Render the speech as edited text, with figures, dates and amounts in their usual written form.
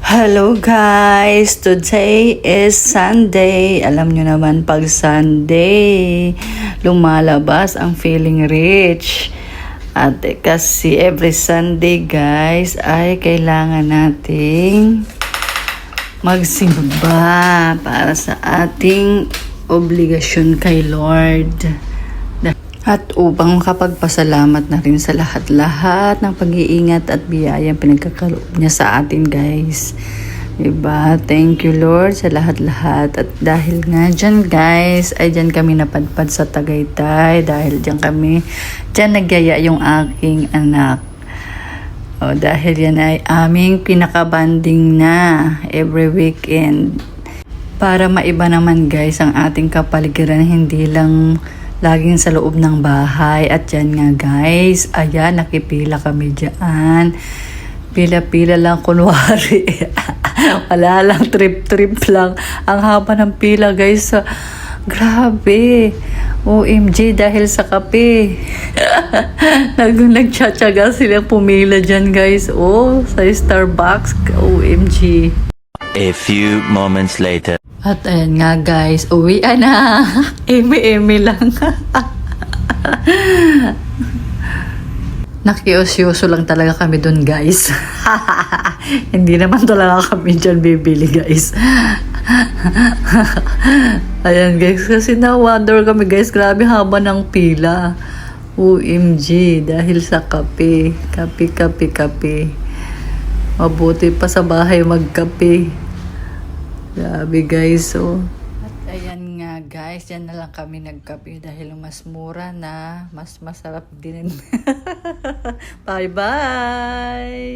Hello guys! Today is Sunday. Alam nyo naman pag Sunday, lumalabas ang feeling rich. At kasi every Sunday guys ay kailangan nating magsimba para sa ating obligasyon kay Lord. At upang makapagpasalamat na rin sa lahat-lahat ng pag-iingat at biyayang pinagkakaloob niya sa atin guys. Diba? Thank you Lord sa lahat-lahat. At dahil nga dyan guys, ay dyan kami napadpad sa Tagaytay. Dahil dyan nagyaya yung aking anak. O, dahil yan ay aming pinakabanding na every weekend. Para maiba naman guys ang ating kapaligiran, hindi lang laging sa loob ng bahay. At yan nga guys, ayan, nakipila kami dyan. Pila-pila lang kunwari. Wala lang, trip-trip lang. Ang haba ng pila guys. Grabe. OMG, dahil sa kape. Nagtsatsaga silang pumila dyan guys. Oh, sa Starbucks. OMG. A few moments later. At ayan nga guys, uwi na. Eme-eme lang. Nakiusyoso lang talaga kami dun guys. Hindi naman talaga kami dyan bibili guys. Ayan guys, kasi na-wonder kami guys, grabe haba ng pila. OMG, dahil sa kape. Kape. Mabuti pa sa bahay magkape. Grabe guys, oh. At ayan nga guys, yan na lang kami nagkape dahil mas mura na, mas masarap din. Bye bye!